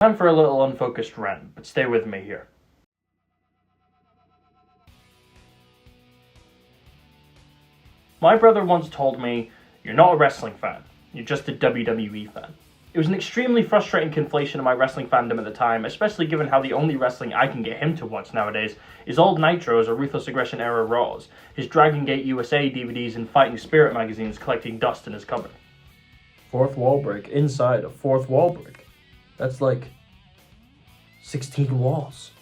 Time for a little unfocused rant, but stay with me here. My brother once told me, "You're not a wrestling fan, you're just a WWE fan." It was an extremely frustrating conflation of my wrestling fandom at the time, especially given how the only wrestling I can get him to watch nowadays is old Nitros or Ruthless Aggression era Raws, his Dragon Gate USA DVDs and Fighting Spirit magazines collecting dust in his cupboard. Fourth wall break inside a fourth wall break. That's like 16 walls.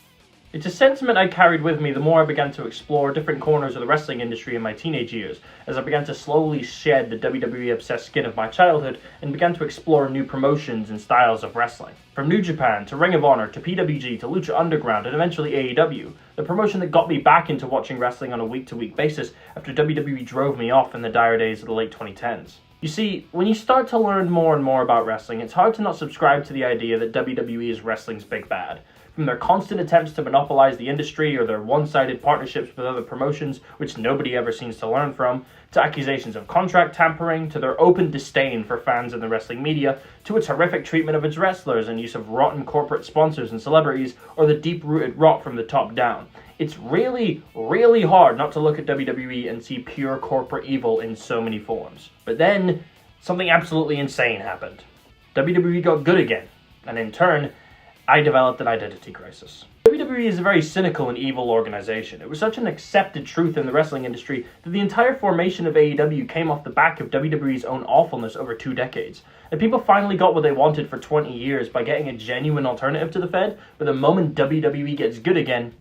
It's a sentiment I carried with me the more I began to explore different corners of the wrestling industry in my teenage years, as I began to slowly shed the WWE-obsessed skin of my childhood and began to explore new promotions and styles of wrestling. From New Japan, to Ring of Honor, to PWG, to Lucha Underground, and eventually AEW, the promotion that got me back into watching wrestling on a week-to-week basis after WWE drove me off in the dire days of the late 2010s. You see, when you start to learn more and more about wrestling, it's hard to not subscribe to the idea that WWE is wrestling's big bad. From their constant attempts to monopolize the industry or their one-sided partnerships with other promotions, which nobody ever seems to learn from, to accusations of contract tampering, to their open disdain for fans in the wrestling media, to its horrific treatment of its wrestlers and use of rotten corporate sponsors and celebrities, or the deep-rooted rot from the top down. It's really, really hard not to look at WWE and see pure corporate evil in so many forms. But then, something absolutely insane happened. WWE got good again, and in turn, I developed an identity crisis. WWE is a very cynical and evil organization. It was such an accepted truth in the wrestling industry that the entire formation of AEW came off the back of WWE's own awfulness over 2 decades. And people finally got what they wanted for 20 years by getting a genuine alternative to the Fed, but the moment WWE gets good again,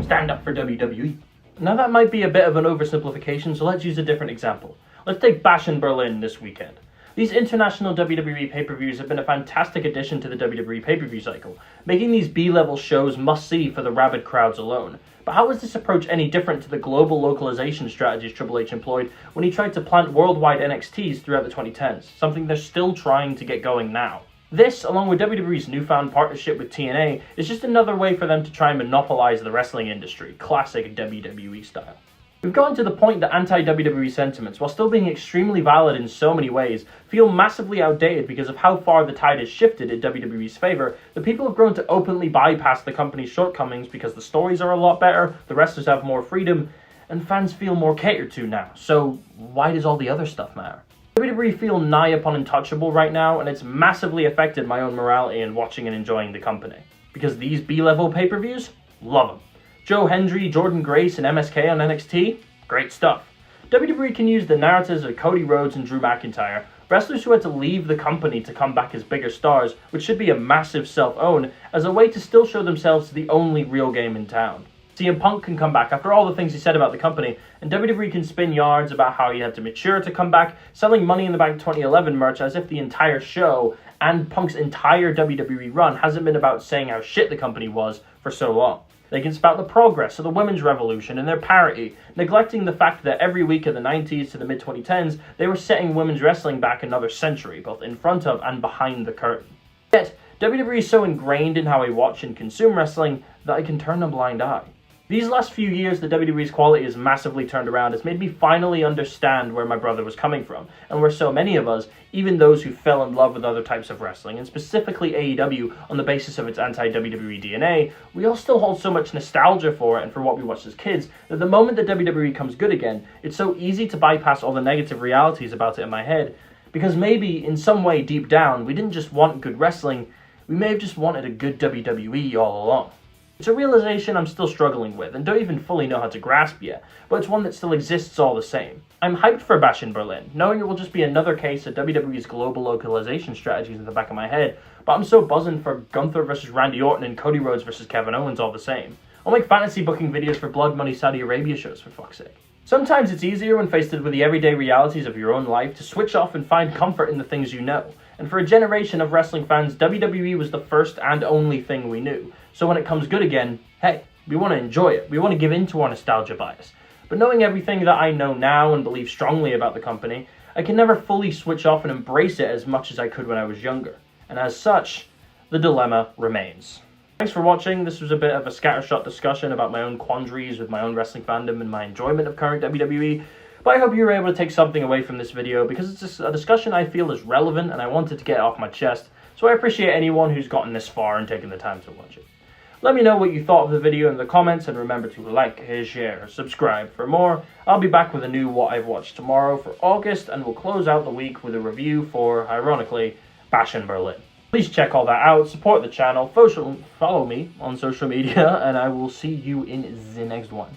stand up for WWE. Now that might be a bit of an oversimplification, so let's use a different example. Let's take Bash in Berlin this weekend. These international WWE pay-per-views have been a fantastic addition to the WWE pay-per-view cycle, making these B-level shows must-see for the rabid crowds alone. But how is this approach any different to the global localization strategies Triple H employed when he tried to plant worldwide NXTs throughout the 2010s, something they're still trying to get going now? This, along with WWE's newfound partnership with TNA, is just another way for them to try and monopolize the wrestling industry, classic WWE style. We've gotten to the point that anti-WWE sentiments, while still being extremely valid in so many ways, feel massively outdated because of how far the tide has shifted in WWE's favor, that people have grown to openly bypass the company's shortcomings because the stories are a lot better, the wrestlers have more freedom, and fans feel more catered to now. So why does all the other stuff matter? WWE feel nigh upon untouchable right now, and it's massively affected my own morality in watching and enjoying the company. Because these B-level pay-per-views? Love them. Joe Hendry, Jordan Grace, and MSK on NXT? Great stuff. WWE can use the narratives of Cody Rhodes and Drew McIntyre, wrestlers who had to leave the company to come back as bigger stars, which should be a massive self-own, as a way to still show themselves to the only real game in town. CM Punk can come back after all the things he said about the company, and WWE can spin yards about how he had to mature to come back, selling Money in the Bank 2011 merch as if the entire show and Punk's entire WWE run hasn't been about saying how shit the company was for so long. They can spout the progress of the women's revolution and their parity, neglecting the fact that every week of the 90s to the mid-2010s, they were setting women's wrestling back another century, both in front of and behind the curtain. Yet, WWE is so ingrained in how I watch and consume wrestling that I can turn a blind eye. These last few years, the WWE's quality has massively turned around. It's made me finally understand where my brother was coming from, and where so many of us, even those who fell in love with other types of wrestling, and specifically AEW on the basis of its anti-WWE DNA, we all still hold so much nostalgia for it and for what we watched as kids, that the moment that WWE comes good again, it's so easy to bypass all the negative realities about it in my head, because maybe, in some way deep down, we didn't just want good wrestling, we may have just wanted a good WWE all along. It's a realization I'm still struggling with and don't even fully know how to grasp yet, but it's one that still exists all the same. I'm hyped for Bash in Berlin, knowing it will just be another case of WWE's global localization strategies in the back of my head, but I'm so buzzing for Gunther vs Randy Orton and Cody Rhodes vs Kevin Owens all the same. I'll make fantasy booking videos for Blood Money Saudi Arabia shows, for fuck's sake. Sometimes it's easier when faced with the everyday realities of your own life to switch off and find comfort in the things you know. And for a generation of wrestling fans, WWE was the first and only thing we knew. So when it comes good again, hey, we want to enjoy it. We want to give in to our nostalgia bias. But knowing everything that I know now and believe strongly about the company, I can never fully switch off and embrace it as much as I could when I was younger. And as such, the dilemma remains. Thanks for watching. This was a bit of a scattershot discussion about my own quandaries with my own wrestling fandom and my enjoyment of current WWE. But I hope you were able to take something away from this video because it's a discussion I feel is relevant and I wanted to get it off my chest. so I appreciate anyone who's gotten this far and taken the time to watch it. Let me know what you thought of the video in the comments, and remember to like, share, subscribe for more. I'll be back with a new What I've Watched tomorrow for August, and we'll close out the week with a review for, ironically, Bash in Berlin. Please check all that out, support the channel, follow me on social media, and I will see you in the next one.